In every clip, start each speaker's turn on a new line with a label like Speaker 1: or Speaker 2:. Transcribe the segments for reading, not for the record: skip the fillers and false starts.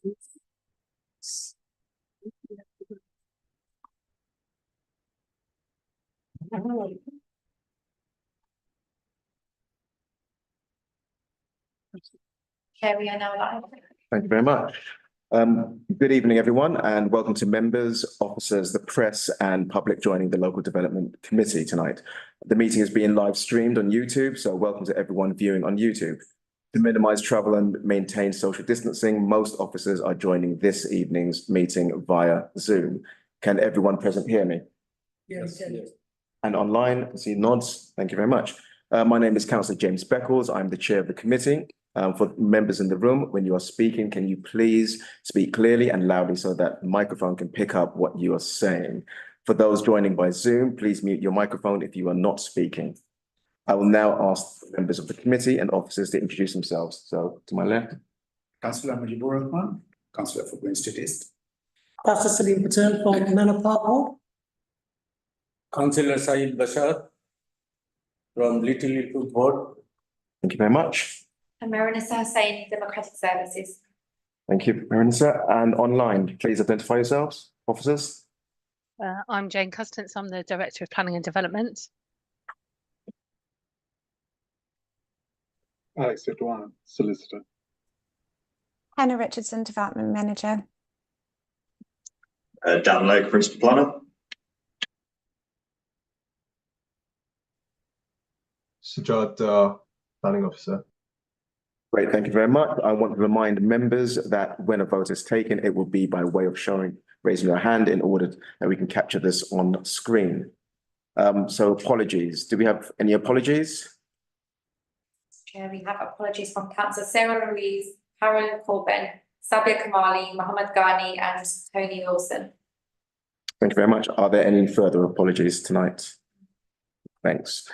Speaker 1: Okay, we are now live.
Speaker 2: Thank you very much. Good evening, everyone, and welcome to members, officers, the press, and public joining the Local Development Committee tonight. The meeting is being live streamed on YouTube, so welcome to everyone viewing on YouTube. To minimize travel and maintain social distancing, most officers are joining this evening's meeting via Zoom. Can everyone present hear me?
Speaker 3: Yes.
Speaker 2: And online, I see nods. Thank you very much. My name is Councillor James Beckles. I'm the chair of the committee. For members in the room, when you are speaking, can you please speak clearly and loudly so that the microphone can pick up what you are saying? For those joining by Zoom, please mute your microphone if you are not speaking. I will now ask members of the committee and officers to introduce themselves. So to my left.
Speaker 3: Councillor Mujibur Rahman, Councillor for Grinstead East.
Speaker 4: Pastor Salim Patel from Manor Park Ward.
Speaker 5: Councillor Saeed Bashar from Little Liverpool Board.
Speaker 2: Thank you very much.
Speaker 1: And Marinissa Hussain, Democratic Services.
Speaker 2: Thank you, Marinissa. And online, please identify yourselves, officers.
Speaker 6: I'm Jane Custance. I'm the Director of Planning and Development.
Speaker 7: Alex Edouin, Solicitor.
Speaker 8: Hannah Richardson, Development Manager.
Speaker 9: Dan Lake, Principal Planner.
Speaker 7: Sajad, Planning Officer.
Speaker 2: Great, thank you very much. I want to remind members that when a vote is taken, it will be by way of raising your hand in order that we can capture this on screen. So apologies. Do we have any apologies?
Speaker 1: Chair, we have apologies from Councillor Sarah Louise, Harold Corbyn, Sabia Kamali, Mohammed Ghani, and Tony Wilson.
Speaker 2: Thank you very much. Are there any further apologies tonight? Thanks.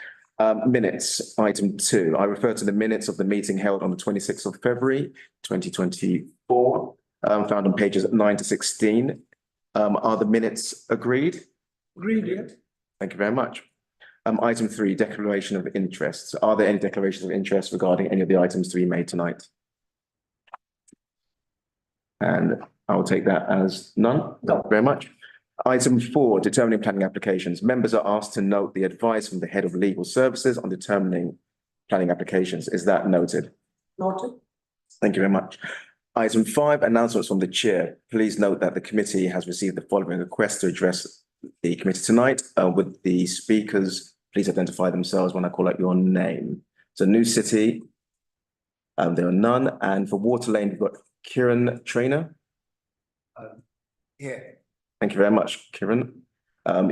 Speaker 2: Minutes, item 2. I refer to the minutes of the meeting held on the 26th of February, 2024, found on pages 9 to 16. Are the minutes agreed?
Speaker 4: Agreed, yeah.
Speaker 2: Thank you very much. Item 3, declaration of interests. Are there any declarations of interest regarding any of the items to be made tonight? And I will take that as none. Thank you very much. Item 4, determining planning applications. Members are asked to note the advice from the Head of Legal Services on determining planning applications. Is that noted?
Speaker 4: Noted.
Speaker 2: Thank you very much. Item 5, announcements from the chair. Please note that the committee has received the following request to address the committee tonight. With the speakers, please identify themselves when I call out your name. So New City, there are none. And for Water Lane, we've got Kieran Trainer.
Speaker 3: Here.
Speaker 2: Thank you very much, Kieran.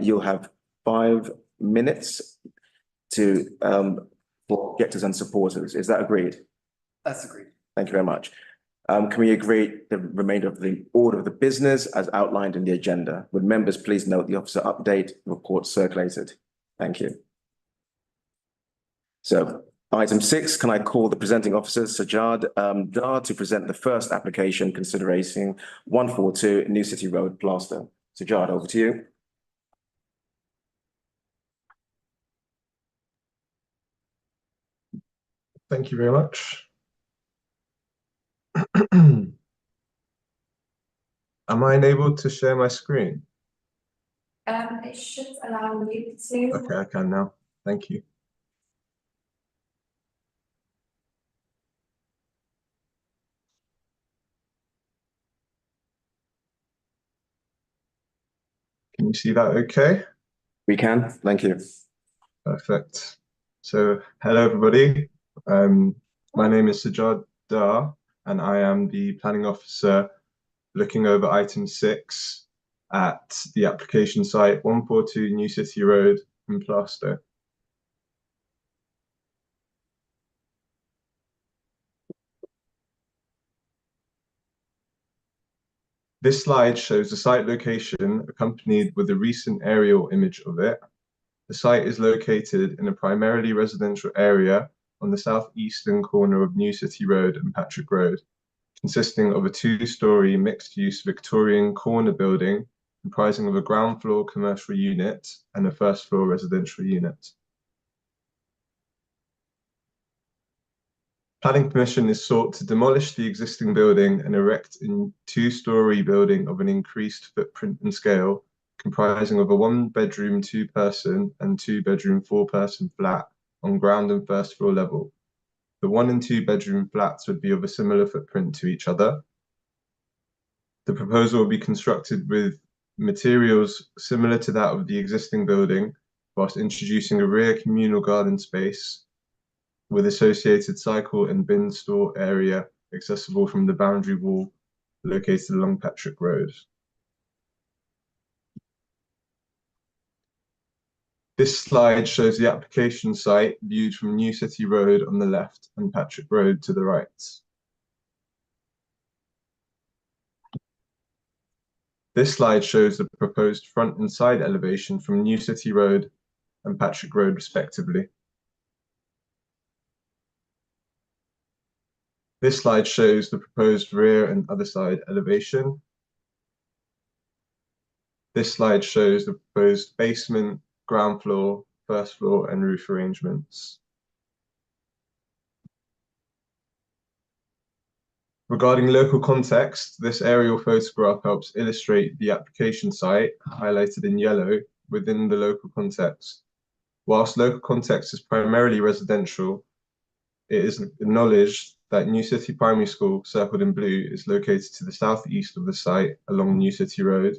Speaker 2: You'll have 5 minutes to for objectors and supporters. Is that agreed?
Speaker 3: That's agreed.
Speaker 2: Thank you very much. Can we agree the remainder of the order of the business as outlined in the agenda? Would members please note the officer update report circulated? Thank you. So item 6, can I call the presenting officer, Sajad Dar, to present the first application consideration 142 New City Road, Gloucester. Sajad, over to you.
Speaker 7: Thank you very much. Am I enabled to share my screen?
Speaker 1: It should allow you to.
Speaker 7: Okay, I can now. Thank you. Can you see that okay?
Speaker 2: We can, thank you.
Speaker 7: Perfect. So, hello everybody. My name is Sajad Dar, and I am the planning officer looking over item 6 at the application site 142 New City Road in Plaistow. This slide shows the site location accompanied with a recent aerial image of it. The site is located in a primarily residential area on the southeastern corner of New City Road and Patrick Road, consisting of a 2-storey mixed-use Victorian corner building comprising of a ground floor commercial unit and a first floor residential unit. Planning permission is sought to demolish the existing building and erect a two-story building of an increased footprint and scale, comprising of a one-bedroom, two-person and two-bedroom, four-person flat on ground and first floor level. The one and two-bedroom flats would be of a similar footprint to each other. The proposal will be constructed with materials similar to that of the existing building, whilst introducing a rear communal garden space with associated cycle and bin store area accessible from the boundary wall located along Patrick Road. This slide shows the application site viewed from New City Road on the left and Patrick Road to the right. This slide shows the proposed front and side elevation from New City Road and Patrick Road respectively. This slide shows the proposed rear and other side elevation. This slide shows the proposed basement, ground floor, first floor, and roof arrangements. Regarding local context, this aerial photograph helps illustrate the application site, highlighted in yellow, within the local context. Whilst local context is primarily residential, it is acknowledged that New City Primary School, circled in blue, is located to the southeast of the site along New City Road.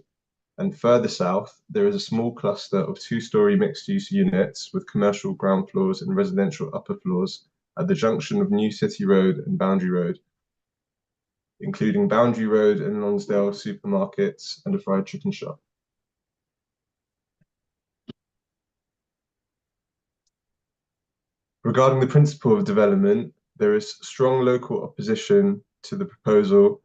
Speaker 7: And further south, there is a small cluster of two-story mixed-use units with commercial ground floors and residential upper floors at the junction of New City Road and Boundary Road, including Boundary Road and Lonsdale supermarkets and a fried chicken shop. Regarding the principle of development, there is strong local opposition to the proposal,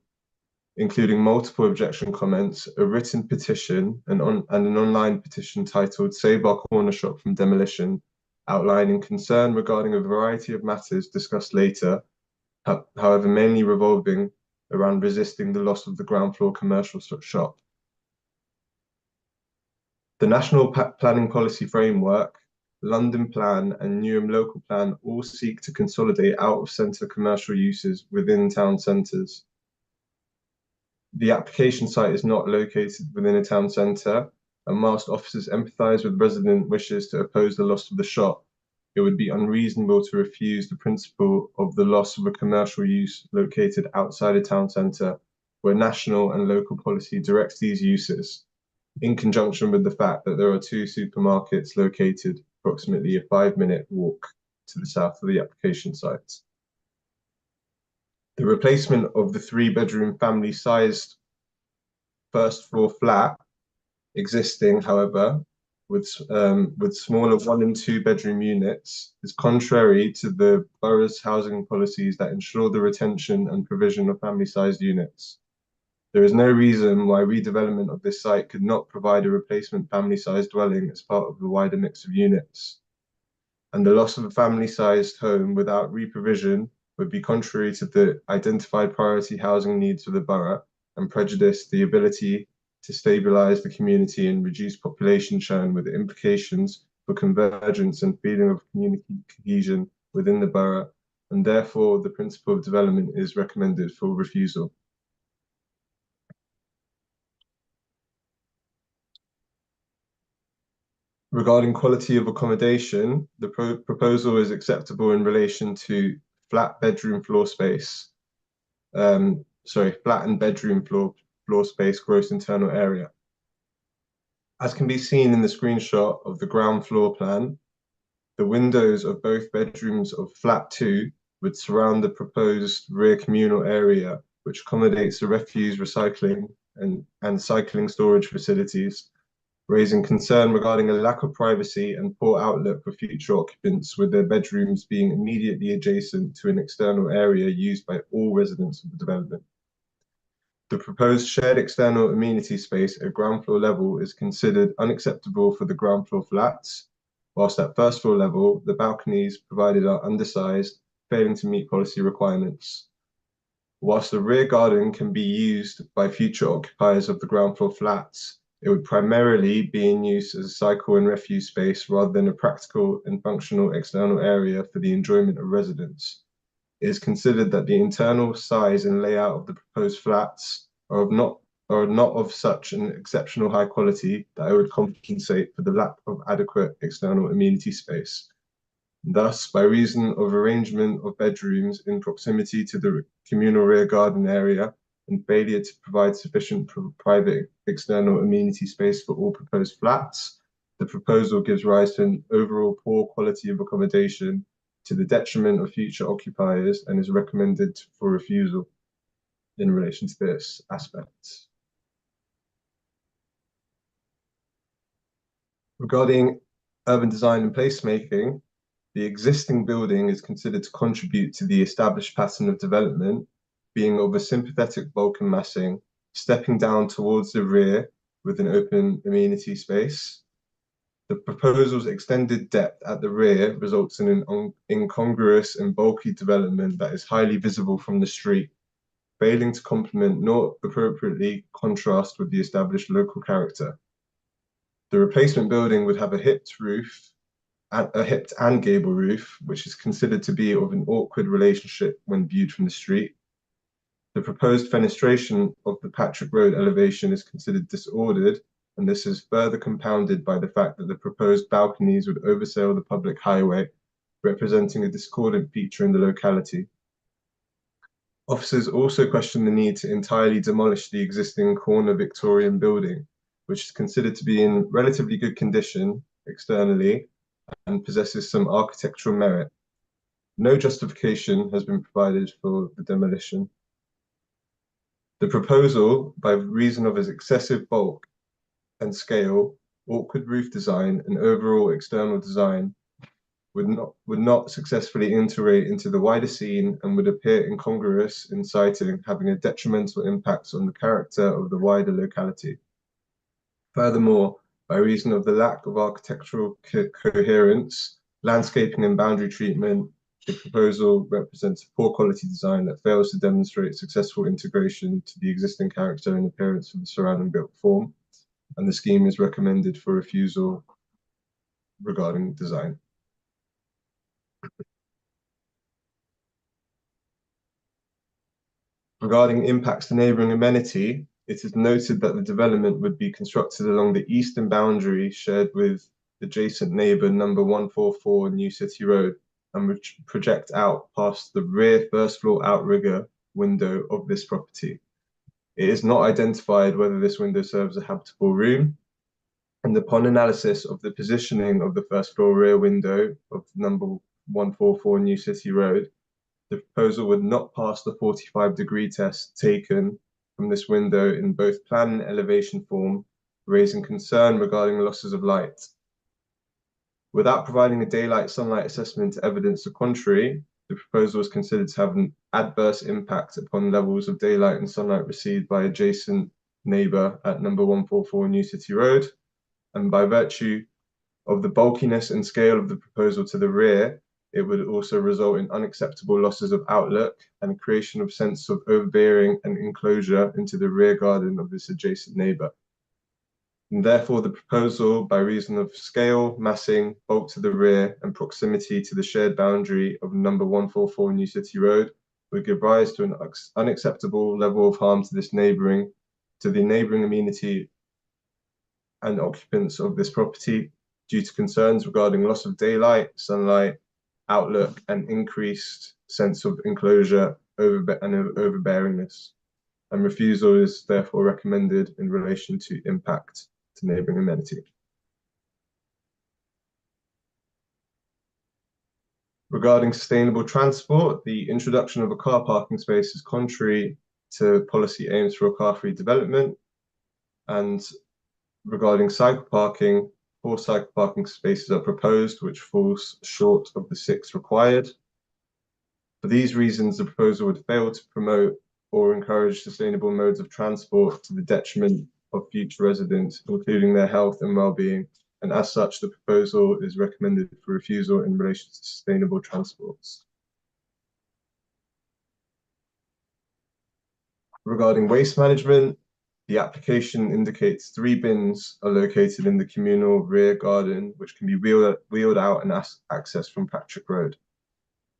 Speaker 7: including multiple objection comments, a written petition, and an online petition titled Save Our Corner Shop from Demolition, outlining concern regarding a variety of matters discussed later, however mainly revolving around resisting the loss of the ground floor commercial shop. The National Planning Policy Framework, London Plan and Newham Local Plan all seek to consolidate out-of-centre commercial uses within town centres. The application site is not located within a town centre, and whilst officers empathise with resident wishes to oppose the loss of the shop, it would be unreasonable to refuse the principle of the loss of a commercial use located outside a town centre, where national and local policy directs these uses, in conjunction with the fact that there are two supermarkets located approximately a 5-minute walk to the south of the application site. The replacement of the 3-bedroom family-sized first floor flat existing, however, with smaller 1- and 2-bedroom units is contrary to the borough's housing policies that ensure the retention and provision of family-sized units. There is no reason why redevelopment of this site could not provide a replacement family-sized dwelling as part of the wider mix of units. And the loss of a family-sized home without re-provision would be contrary to the identified priority housing needs of the borough and prejudice the ability to stabilise the community and reduce population churn, with implications for convergence and feeling of community cohesion within the borough, and therefore the principle of development is recommended for refusal. Regarding quality of accommodation, the proposal is acceptable in relation to flat bedroom floor space, flat and bedroom floor space gross internal area. As can be seen in the screenshot of the ground floor plan, the windows of both bedrooms of flat 2 would surround the proposed rear communal area, which accommodates the refuse recycling and cycling storage facilities, raising concern regarding a lack of privacy and poor outlook for future occupants, with their bedrooms being immediately adjacent to an external area used by all residents of the development. The proposed shared external amenity space at ground floor level is considered unacceptable for the ground floor flats, whilst at first floor level, the balconies provided are undersized, failing to meet policy requirements. Whilst the rear garden can be used by future occupiers of the ground floor flats, it would primarily be in use as a cycle and refuse space rather than a practical and functional external area for the enjoyment of residents. it is considered that the internal size and layout of the proposed flats are not of such an exceptional high quality that it would compensate for the lack of adequate external amenity space. Thus, by reason of arrangement of bedrooms in proximity to the communal rear garden area and failure to provide sufficient private external amenity space for all proposed flats, the proposal gives rise to an overall poor quality of accommodation to the detriment of future occupiers and is recommended for refusal in relation to this aspect. Regarding urban design and placemaking, the existing building is considered to contribute to the established pattern of development, being of a sympathetic bulk and massing, stepping down towards the rear with an open amenity space. The proposal's extended depth at the rear results in an incongruous and bulky development that is highly visible from the street, failing to complement nor appropriately contrast with the established local character. The replacement building would have a hipped and gable roof, which is considered to be of an awkward relationship when viewed from the street. The proposed fenestration of the Patrick Road elevation is considered disordered, and this is further compounded by the fact that the proposed balconies would oversail the public highway, representing a discordant feature in the locality. Officers also question the need to entirely demolish the existing corner Victorian building, which is considered to be in relatively good condition externally and possesses some architectural merit. No justification has been provided for the demolition. The proposal, by reason of its excessive bulk and scale, awkward roof design, and overall external design, would not successfully integrate into the wider scene and would appear incongruous in siting, having a detrimental impact on the character of the wider locality. Furthermore, by reason of the lack of architectural coherence, landscaping and boundary treatment, the proposal represents a poor quality design that fails to demonstrate successful integration to the existing character and appearance of the surrounding built form, and the scheme is recommended for refusal regarding design. Regarding impacts to neighbouring amenity, it is noted that the development would be constructed along the eastern boundary shared with adjacent neighbour number 144 New City Road and would project out past the rear first floor outrigger window of this property. It is not identified whether this window serves a habitable room, and upon analysis of the positioning of the first floor rear window of number 144 New City Road, the proposal would not pass the 45-degree test taken from this window in both plan and elevation form, raising concern regarding losses of light. Without providing a daylight sunlight assessment to evidence the contrary, the proposal is considered to have an adverse impact upon levels of daylight and sunlight received by adjacent neighbour at number 144 New City Road, and by virtue of the bulkiness and scale of the proposal to the rear, it would also result in unacceptable losses of outlook and creation of sense of overbearing and enclosure into the rear garden of this adjacent neighbour. And therefore, the proposal, by reason of scale, massing, bulk to the rear, and proximity to the shared boundary of number 144 New City Road, would give rise to an unacceptable level of harm to the neighbouring amenity and occupants of this property due to concerns regarding loss of daylight, sunlight, outlook, and increased sense of enclosure and overbearingness. And refusal is therefore recommended in relation to impact to neighbouring amenity. Regarding sustainable transport, the introduction of a car parking space is contrary to policy aims for a car-free development. And regarding cycle parking, 4 cycle parking spaces are proposed, which falls short of the 6 required. For these reasons, the proposal would fail to promote or encourage sustainable modes of transport to the detriment of future residents, including their health and well-being, and as such, the proposal is recommended for refusal in relation to sustainable transports. Regarding waste management, the application indicates 3 bins are located in the communal rear garden, which can be wheeled out and accessed from Patrick Road.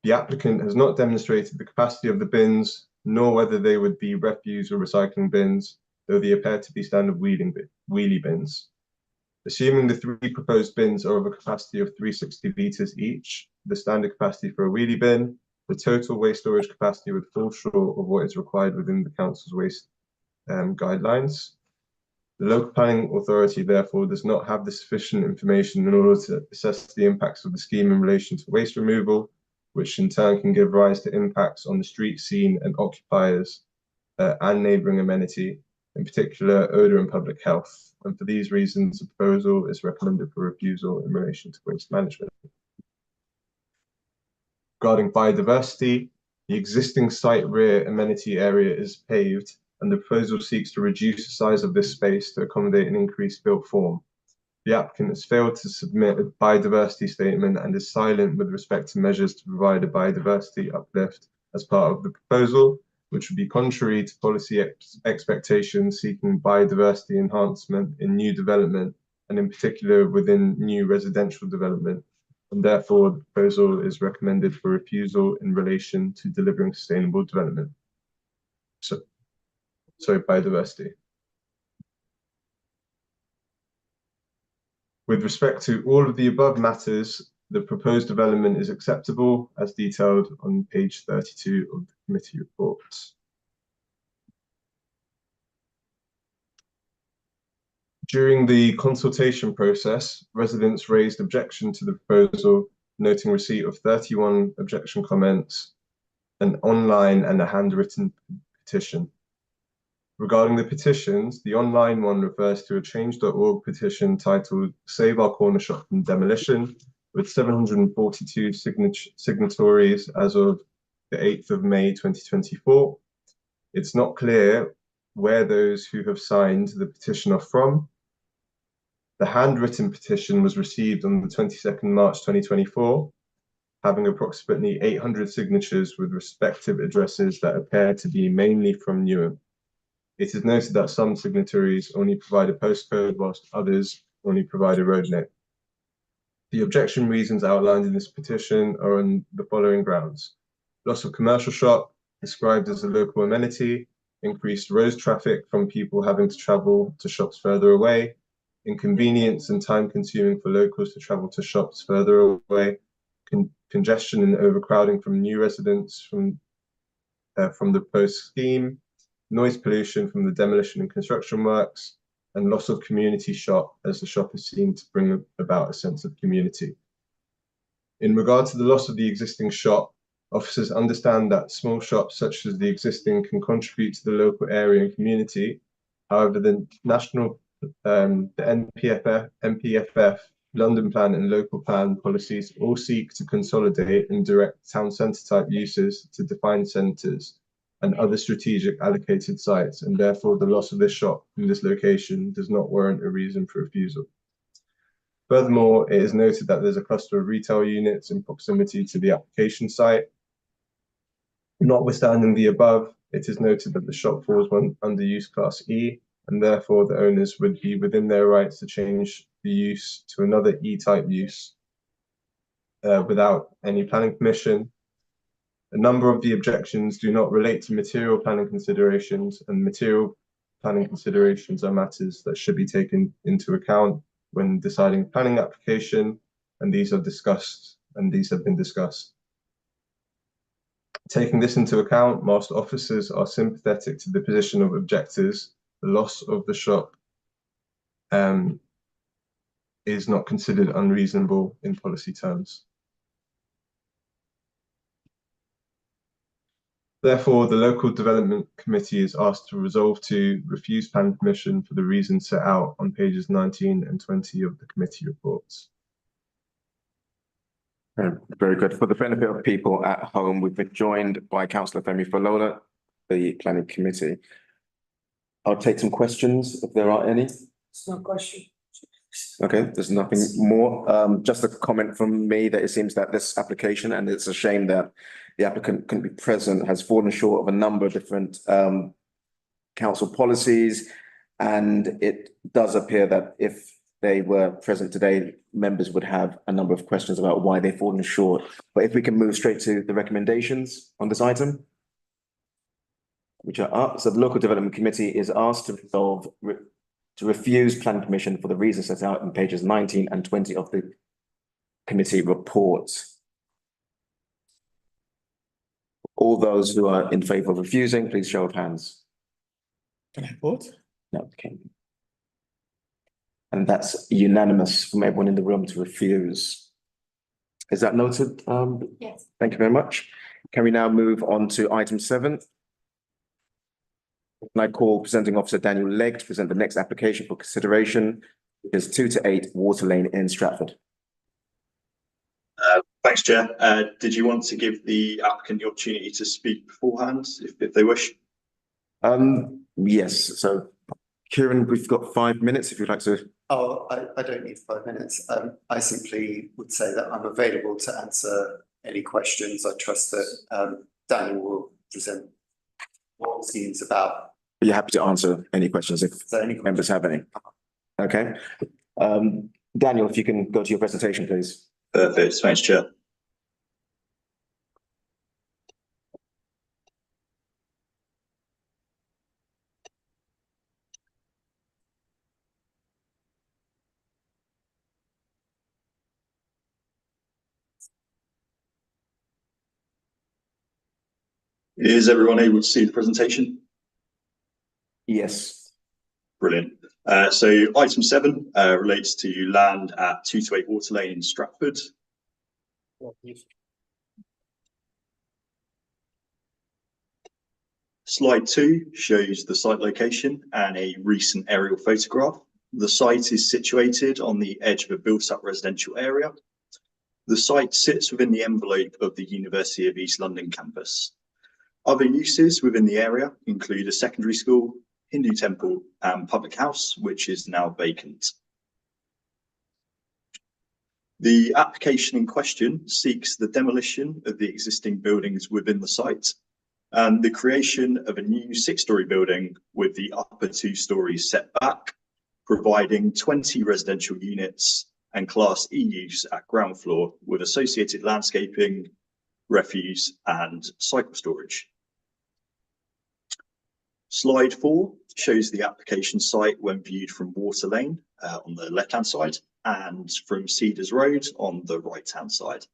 Speaker 7: The applicant has not demonstrated the capacity of the bins, nor whether they would be refuse or recycling bins, though they appear to be standard wheelie bins. Assuming the 3 proposed bins are of a capacity of 360 litres each, the standard capacity for a wheelie bin, the total waste storage capacity would fall short of what is required within the council's waste guidelines. The local planning authority therefore does not have the sufficient information in order to assess the impacts of the scheme in relation to waste removal, which in turn can give rise to impacts on the street scene and occupiers and neighbouring amenity, in particular odour and public health. And for these reasons, the proposal is recommended for refusal in relation to waste management. Regarding biodiversity, the existing site rear amenity area is paved, and the proposal seeks to reduce the size of this space to accommodate an increased built form. The applicant has failed to submit a biodiversity statement and is silent with respect to measures to provide a biodiversity uplift as part of the proposal, which would be contrary to policy expectations seeking biodiversity enhancement in new development, and in particular within new residential development. And therefore, the proposal is recommended for refusal in relation to delivering sustainable development. So biodiversity. With respect to all of the above matters, the proposed development is acceptable as detailed on page 32 of the committee report. During the consultation process, residents raised objection to the proposal, noting receipt of 31 objection comments, an online and a handwritten petition. Regarding the petitions, the online one refers to a change.org petition titled Save Our Corner Shop from Demolition, with 742 signatories as of the 8th of May 2024. It's not clear where those who have signed the petition are from. The handwritten petition was received on the 22nd March 2024, having approximately 800 signatures with respective addresses that appear to be mainly from Newham. It is noted that some signatories only provide a postcode, whilst others only provide a road name. The objection reasons outlined in this petition are on the following grounds: loss of commercial shop, described as a local amenity, increased road traffic from people having to travel to shops further away, inconvenience and time consuming for locals to travel to shops further away, congestion and overcrowding from new residents from the proposed scheme, noise pollution from the demolition and construction works, and loss of community shop, as the shop is seen to bring about a sense of community. In regard to the loss of the existing shop, officers understand that small shops such as the existing can contribute to the local area and community. However, the NPFF, London Plan and local plan policies all seek to consolidate and direct town centre type uses to defined centres and other strategic allocated sites, and therefore the loss of this shop in this location does not warrant a reason for refusal. Furthermore, it is noted that there's a cluster of retail units in proximity to the application site. Notwithstanding the above, it is noted that the shop falls under use class E, and therefore the owners would be within their rights to change the use to another E-type use without any planning permission. A number of the objections do not relate to material planning considerations, and material planning considerations are matters that should be taken into account when deciding planning application, and these are discussed, and these have been discussed. Taking this into account, whilst officers are sympathetic to the position of objectors, the loss of the shop is not considered unreasonable in policy terms. Therefore, the Local Development Committee is asked to resolve to refuse planning permission for the reasons set out on pages 19 and 20 of the committee reports.
Speaker 2: Very good. For the benefit of people at home, we've been joined by Councillor Femi Falola, the Planning Committee. I'll take some questions if there are any.
Speaker 4: It's no question.
Speaker 2: Okay, there's nothing more. Just a comment from me that it seems that this application, and it's a shame that the applicant couldn't be present, has fallen short of a number of different council policies. And it does appear that if they were present today, members would have a number of questions about why they've fallen short. But if we can move straight to the recommendations on this item, which are up. So the Local Development Committee is asked to resolve to refuse planning permission for the reasons set out in pages 19 and 20 of the committee report. All those who are in favour of refusing, please show of hands.
Speaker 3: Can I vote?
Speaker 2: No, okay. And that's unanimous from everyone in the room to refuse. Is that noted?
Speaker 1: Yes.
Speaker 2: Thank you very much. Can we now move on to item 7? Can I call presenting officer Daniel Legg to present the next application for consideration, which is 2 to 8 Water Lane in Stratford.
Speaker 9: Thanks, Chair. Did you want to give the applicant the opportunity to speak beforehand, if they wish?
Speaker 2: Yes, so Kieran, we've got 5 minutes if you'd like to.
Speaker 10: Oh, I don't need 5 minutes. I simply would say that I'm available to answer any questions. I trust that Daniel will present what the scheme's about.
Speaker 2: You're happy to answer any questions if members have any. Okay. Daniel, if you can go to your presentation, please.
Speaker 9: Perfect. Thanks, Chair. Is everyone able to see the presentation?
Speaker 2: Yes.
Speaker 9: Brilliant. So item 7 relates to land at 2 to 8 Water Lane in Stratford. Slide 2 shows the site location and a recent aerial photograph. The site is situated on the edge of a built-up residential area. The site sits within the envelope of the University of East London campus. Other uses within the area include a secondary school, Hindu temple, and public house, which is now vacant. The application in question seeks the demolition of the existing buildings within the site and the creation of a new 6-storey building with the upper 2 stories set back, providing 20 residential units and Class E use at ground floor with associated landscaping, refuse, and cycle storage. Slide 4 shows the application site when viewed from Water Lane on the left-hand side and from Cedars Road on the right-hand side.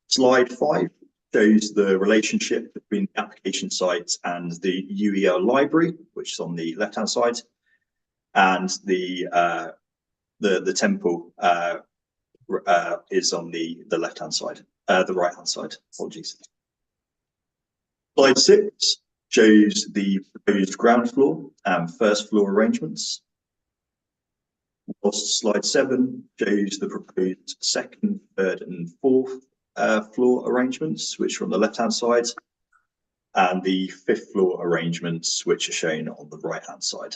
Speaker 9: Slide 5 shows the relationship between the application site and the UEL library, which is on the left-hand side, and the temple is on the left-hand side, the right-hand side. Apologies. Slide 6 shows the proposed ground floor and first floor arrangements. Whilst slide 7 shows the proposed 2nd, 3rd, and 4th floor arrangements, which are on the left-hand side, and the 5th floor arrangements, which are shown on the right-hand side.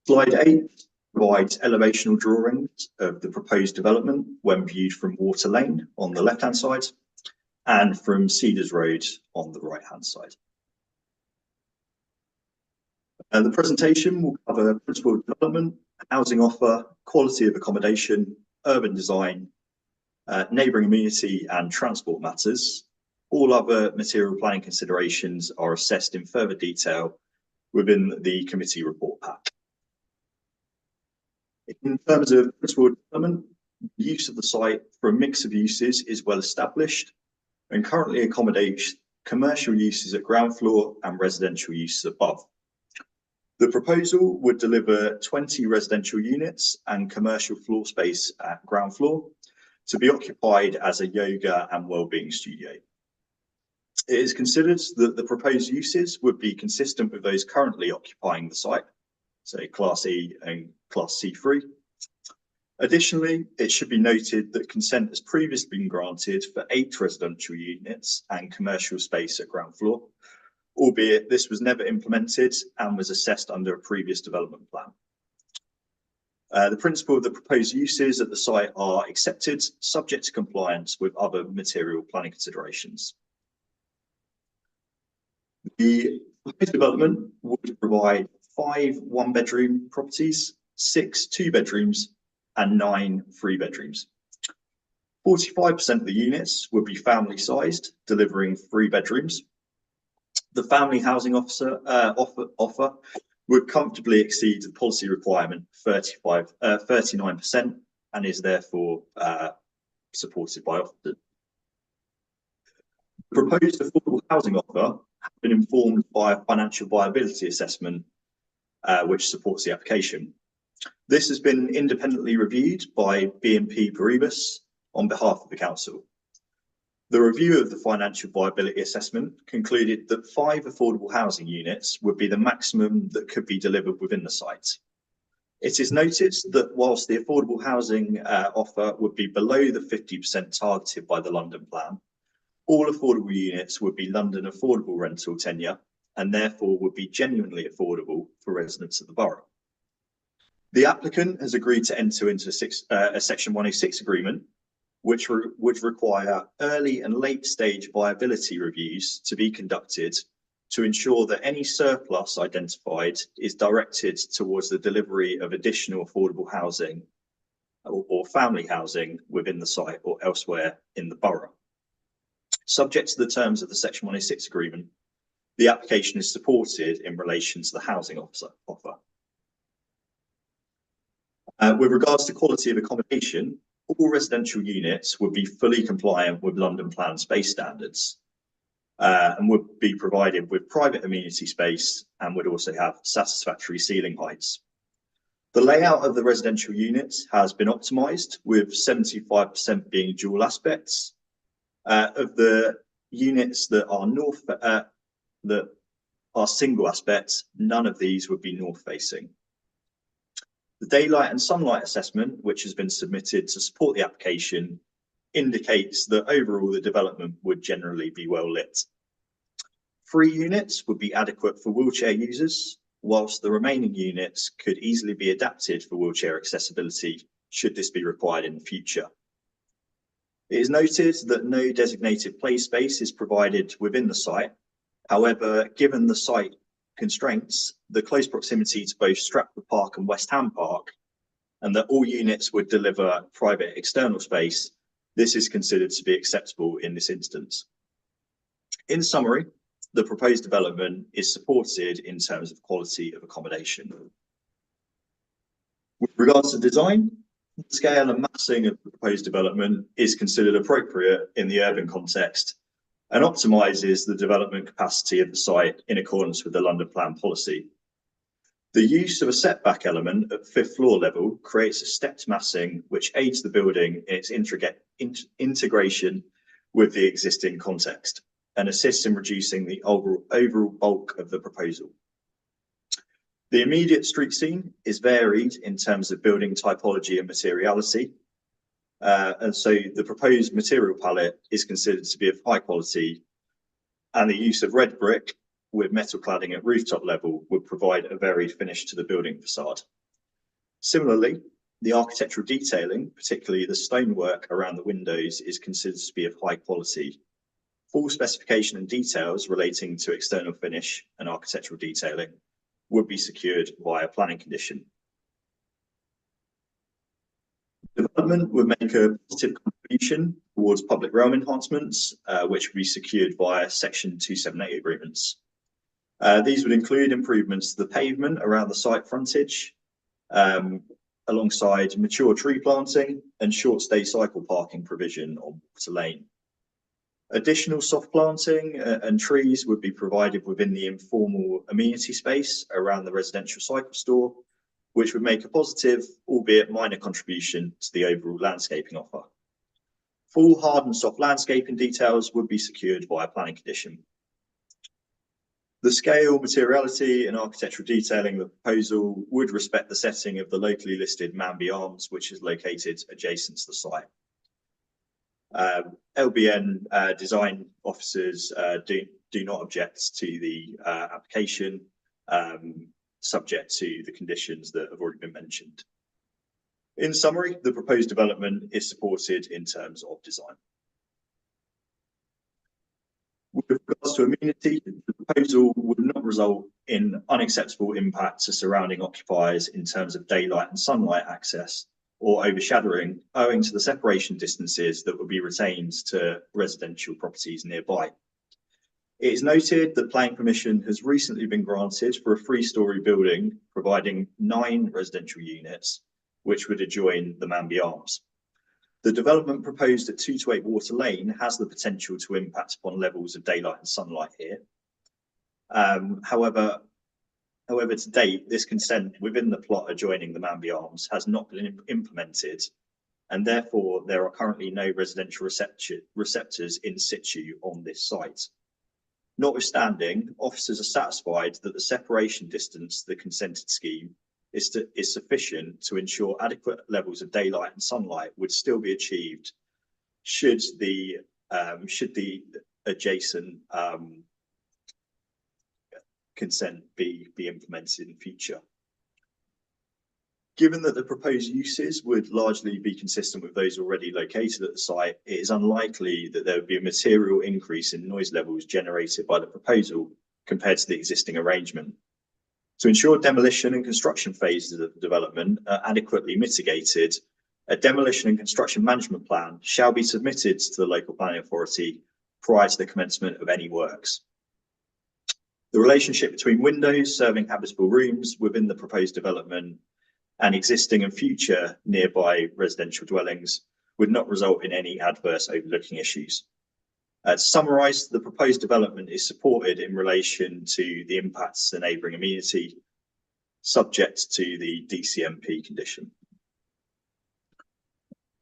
Speaker 9: Slide 8 provides elevational drawings of the proposed development when viewed from Water Lane on the left-hand side and from Cedars Road on the right-hand side. The presentation will cover principal development, housing offer, quality of accommodation, urban design, neighbouring amenity and transport matters. All other material planning considerations are assessed in further detail within the committee report pack. In terms of principal development, the use of the site for a mix of uses is well established and currently accommodates commercial uses at ground floor and residential uses above. The proposal would deliver 20 residential units and commercial floor space at ground floor to be occupied as a yoga and wellbeing studio. It is considered that the proposed uses would be consistent with those currently occupying the site, so Class E and Class C3. Additionally, it should be noted that consent has previously been granted for 8 residential units and commercial space at ground floor, albeit this was never implemented and was assessed under a previous development plan. The principle of the proposed uses at the site are accepted, subject to compliance with other material planning considerations. The proposed development would provide 5 one-bedroom properties, 6 two-bedrooms, and 9 three-bedrooms. 45% of the units would be family-sized, delivering 3 bedrooms. The family housing offer would comfortably exceed the policy requirement 39%, and is therefore supported by Ofsted. The proposed affordable housing offer has been informed by a financial viability assessment, which supports the application. This has been independently reviewed by BNP Paribas on behalf of the council. The review of the financial viability assessment concluded that 5 affordable housing units would be the maximum that could be delivered within the site. It is noted that whilst the affordable housing offer would be below the 50% targeted by the London Plan, all affordable units would be London affordable rental tenure and therefore would be genuinely affordable for residents of the borough. The applicant has agreed to enter into a Section 106 agreement, which would require early and late stage viability reviews to be conducted to ensure that any surplus identified is directed towards the delivery of additional affordable housing or family housing within the site or elsewhere in the borough. Subject to the terms of the Section 106 agreement, the application is supported in relation to the housing offer. With regards to quality of accommodation, all residential units would be fully compliant with London Plan space standards and would be provided with private amenity space and would also have satisfactory ceiling heights. The layout of the residential units has been optimised, with 75% being dual aspects. Of the units that are single aspects, none of these would be north facing. The daylight and sunlight assessment, which has been submitted to support the application, indicates that overall the development would generally be well lit. 3 units would be adequate for wheelchair users, whilst the remaining units could easily be adapted for wheelchair accessibility should this be required in the future. It is noted that no designated play space is provided within the site. However, given the site constraints, the close proximity to both Stratford Park and West Ham Park, and that all units would deliver private external space, this is considered to be acceptable in this instance. In summary, the proposed development is supported in terms of quality of accommodation. With regards to design, the scale and massing of the proposed development is considered appropriate in the urban context and optimises the development capacity of the site in accordance with the London Plan policy. The use of a setback element at 5th floor level creates a stepped massing which aids the building in its integration with the existing context and assists in reducing the overall bulk of the proposal. The immediate street scene is varied in terms of building typology and materiality. And so the proposed material palette is considered to be of high quality, and the use of red brick with metal cladding at rooftop level would provide a varied finish to the building facade. Similarly, the architectural detailing, particularly the stonework around the windows, is considered to be of high quality. Full specification and details relating to external finish and architectural detailing would be secured via planning condition. Development would make a positive contribution towards public realm enhancements, which would be secured via Section 278 agreements. These would include improvements to the pavement around the site frontage, alongside mature tree planting and short stay cycle parking provision on Water Lane. Additional soft planting and trees would be provided within the informal amenity space around the residential cycle store, which would make a positive, albeit minor, contribution to the overall landscaping offer. Full hard and soft landscaping details would be secured via planning condition. The scale, materiality and architectural detailing of the proposal would respect the setting of the locally listed Manby Arms, which is located adjacent to the site. LBN design officers do not object to the application, subject to the conditions that have already been mentioned. In summary, the proposed development is supported in terms of design. With regards to amenity, the proposal would not result in unacceptable impact to surrounding occupiers in terms of daylight and sunlight access or overshadowing, owing to the separation distances that would be retained to residential properties nearby. It is noted that planning permission has recently been granted for a 3-storey building providing 9 residential units, which would adjoin the Manby Arms. The development proposed at 228 Water Lane has the potential to impact upon levels of daylight and sunlight here. However, to date, this consent within the plot adjoining the Manby Arms has not been implemented, and therefore there are currently no residential receptors in situ on this site. Notwithstanding, officers are satisfied that the separation distance to the consented scheme is sufficient to ensure adequate levels of daylight and sunlight would still be achieved should the adjacent consent be implemented in future. Given that the proposed uses would largely be consistent with those already located at the site, it is unlikely that there would be a material increase in noise levels generated by the proposal compared to the existing arrangement. To ensure demolition and construction phases of the development are adequately mitigated, a demolition and construction management plan shall be submitted to the local planning authority prior to the commencement of any works. The relationship between windows serving habitable rooms within the proposed development and existing and future nearby residential dwellings would not result in any adverse overlooking issues. To summarise, the proposed development is supported in relation to the impacts to neighbouring amenity, subject to the DCMP condition.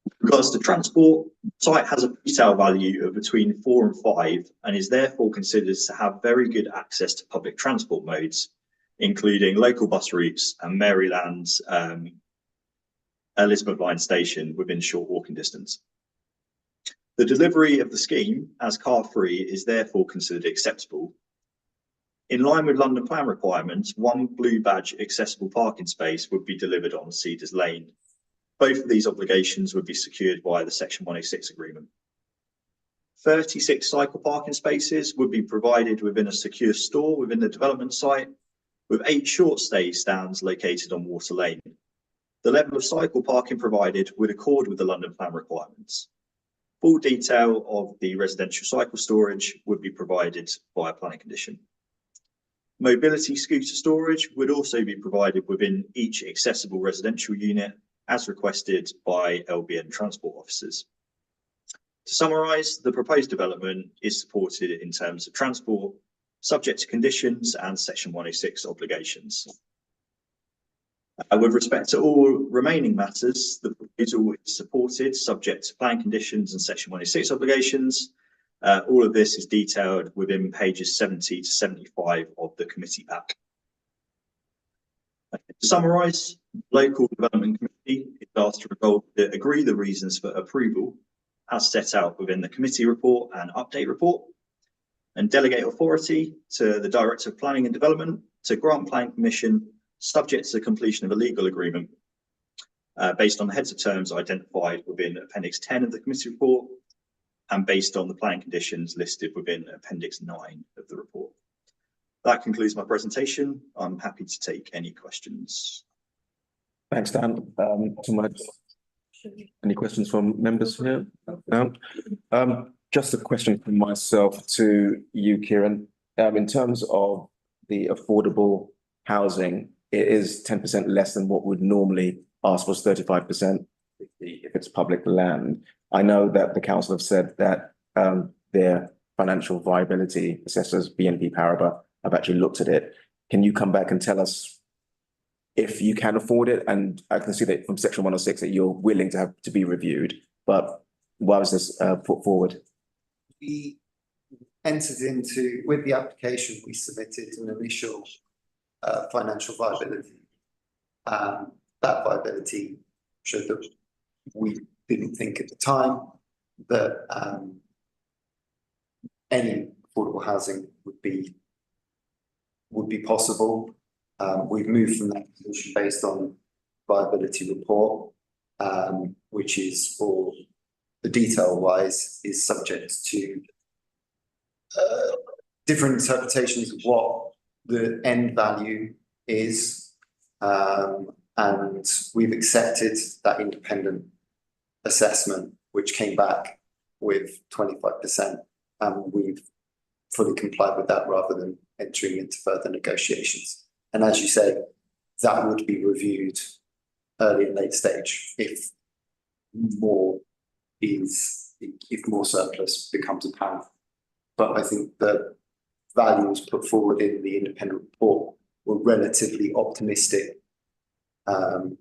Speaker 9: With regards to transport, the site has a resale value of between 4 and 5 and is therefore considered to have very good access to public transport modes, including local bus routes and Maryland's Elizabeth Line station within short walking distance. The delivery of the scheme as car-free is therefore considered acceptable. In line with London Plan requirements, 1 blue badge accessible parking space would be delivered on Cedars Lane. Both of these obligations would be secured via the Section 106 agreement. 36 cycle parking spaces would be provided within a secure store within the development site, with 8 short stay stands located on Water Lane. The level of cycle parking provided would accord with the London Plan requirements. Full detail of the residential cycle storage would be provided via planning condition. Mobility scooter storage would also be provided within each accessible residential unit as requested by LBN transport officers. To summarise, the proposed development is supported in terms of transport, subject to conditions and Section 106 obligations. With respect to all remaining matters, the proposal is supported subject to plan conditions and Section 106 obligations. All of this is detailed within pages 70 to 75 of the committee pack. To summarise, the Local Development Committee is asked to agree the reasons for approval as set out within the committee report and update report, and delegate authority to the Director of Planning and Development to grant planning permission subject to the completion of a legal agreement based on the heads of terms identified within Appendix 10 of the committee report and based on the planning conditions listed within Appendix 9 of the report. That concludes my presentation. I'm happy to take any questions.
Speaker 2: Thanks, Dan. Any questions from members here? No? Just a question from myself to you, Kieran. In terms of the affordable housing, it is 10% less than what would normally ask for 35% if it's public land. I know that the council have said that their financial viability assessors, BNP Paribas, have actually looked at it. Can you come back and tell us if you can afford it? And I can see that from Section 106 that you're willing to have to be reviewed, but why was this put forward?
Speaker 10: We entered into, with the application, we submitted an initial financial viability. That viability showed that we didn't think at the time that any affordable housing would be possible. We've moved from that position based on viability report, which is for the detail wise is subject to different interpretations of what the end value is. And we've accepted that independent assessment, which came back with 25%. And we've fully complied with that rather than entering into further negotiations. And as you say, that would be reviewed early and late stage if more surplus becomes apparent. But I think the values put forward in the independent report were relatively optimistic, and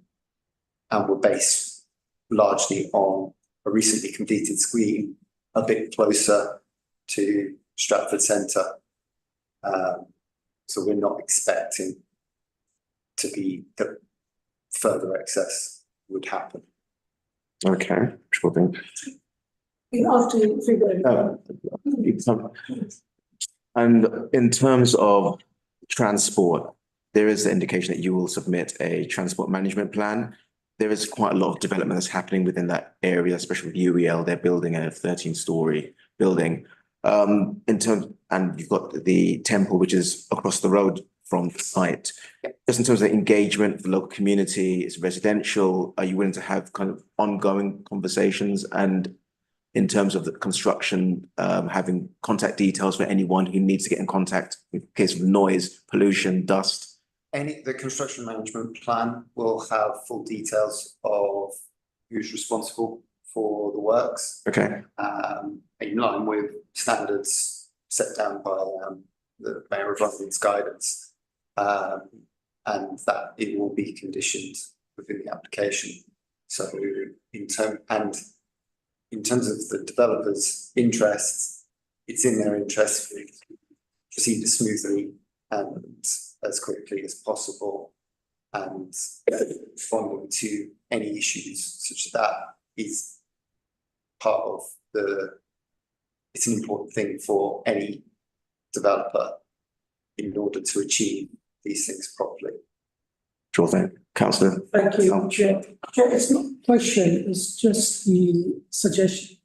Speaker 10: were based largely on a recently completed scheme a bit closer to Stratford Centre. So we're not expecting to be that further excess would happen.
Speaker 2: Okay, sure thing.
Speaker 4: After you figure it out.
Speaker 2: And in terms of transport, there is the indication that you will submit a transport management plan. There is quite a lot of development that's happening within that area, especially with UEL. They're building a 13-story building. And you've got the temple, which is across the road from the site. Just in terms of engagement with the local community, it's residential. Are you willing to have kind of ongoing conversations? And in terms of the construction, having contact details for anyone who needs to get in contact in case of noise, pollution, dust?
Speaker 10: The construction management plan will have full details of who's responsible for the works.
Speaker 2: Okay.
Speaker 10: In line with standards set down by the Mayor of London's guidance, and that it will be conditioned within the application. So in terms of the developers' interests, it's in their interest to proceed as smoothly and as quickly as possible, and responding to any issues such that is part of it's an important thing for any developer in order to achieve these things properly.
Speaker 2: Sure thing. Councillor.
Speaker 4: Thank you, Chair. Chair, it's not a question, it's just the suggestion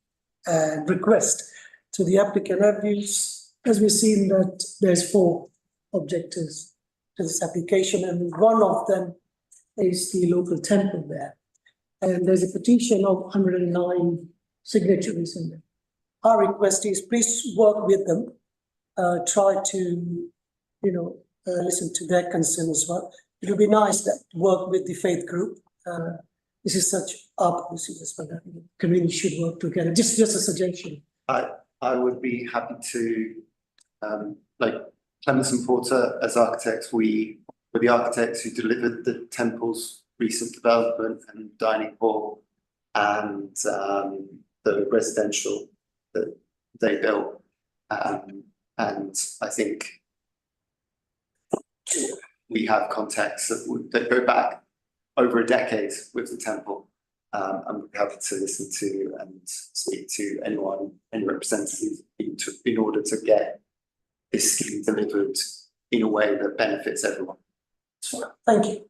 Speaker 4: and request to the applicant. As we've seen that there's 4 objectives to this application, and one of them is the local temple there. And there's a petition of 109 signatories in there. Our request is please work with them, try to, listen to their concerns as well. It would be nice to work with the faith group. This is such our policy as well, that the community should work together. Just a suggestion.
Speaker 10: I would be happy to, like Clements and Porter as architects, we were the architects who delivered the temple's recent development and dining hall and the residential that they built. And I think we have contacts that go back over a decade with the temple. I'm happy to listen to and speak to anyone, any representative in order to get this scheme delivered in a way that benefits everyone.
Speaker 4: Thank you.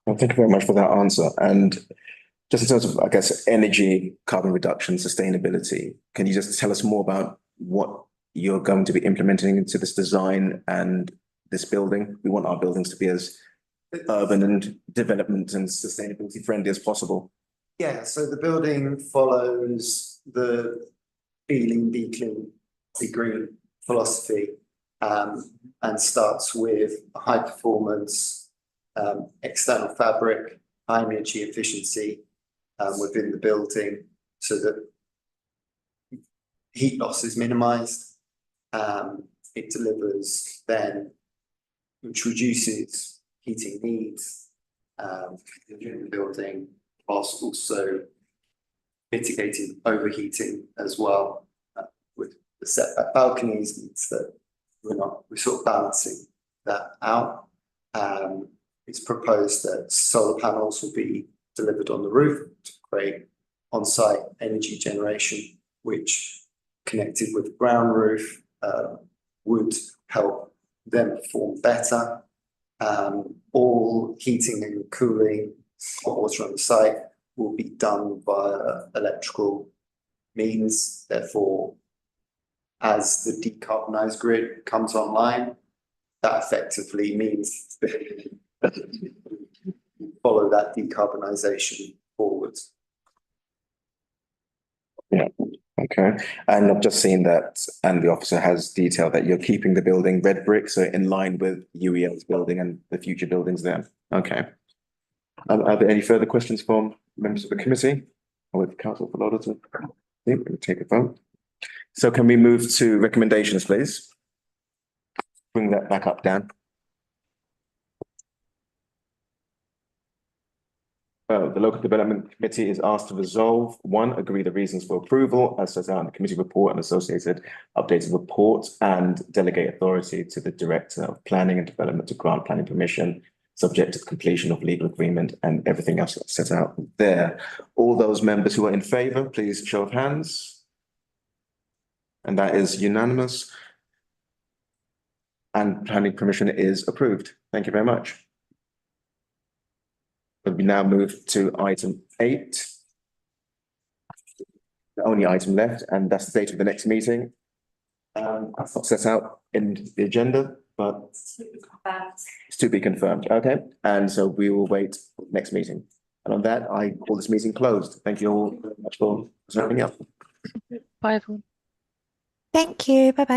Speaker 2: Well, thank you very much for that answer. And just in terms of, I guess, energy, carbon reduction, sustainability, can you just tell us more about what you're going to be implementing into this design and this building? We want our buildings to be as urban and development and sustainability friendly as possible.
Speaker 10: Yeah, so the building follows the be lean, be clean, be green philosophy, and starts with a high performance external fabric, high energy efficiency within the building so that heat loss is minimized. It delivers then, which reduces heating needs in the building, whilst also mitigating overheating as well with the setback balconies. Means that we're sort of balancing that out. It's proposed that solar panels will be delivered on the roof to create on-site energy generation, which connected with the ground roof would help them perform better. All heating and cooling, hot water on the site will be done via electrical means. Therefore, as the decarbonised grid comes online, that effectively means follow that decarbonisation forwards.
Speaker 2: Yeah, okay. And I've just seen that, and the officer has detailed that you're keeping the building red brick, so in line with UEL's building and the future buildings there. Okay. Are there any further questions from members of the committee? Or with council for Lauder to take a vote? So can we move to recommendations, please? Bring that back up, Dan. The Local Development Committee is asked to resolve, one, agree the reasons for approval as set out in the committee report and associated updated report, and delegate authority to the Director of Planning and Development to grant planning permission, subject to completion of legal agreement and everything else that's set out there. All those members who are in favour, please show of hands. And that is unanimous. And planning permission is approved. Thank you very much. We now move to item 8. The only item left, and that's the date of the next meeting. That's not set out in the agenda, but it's to be confirmed. Okay, and so we will wait for the next meeting. And on that, I call this meeting closed. Thank you all very much for signing up.
Speaker 6: Bye, everyone.
Speaker 8: Thank you. Bye bye.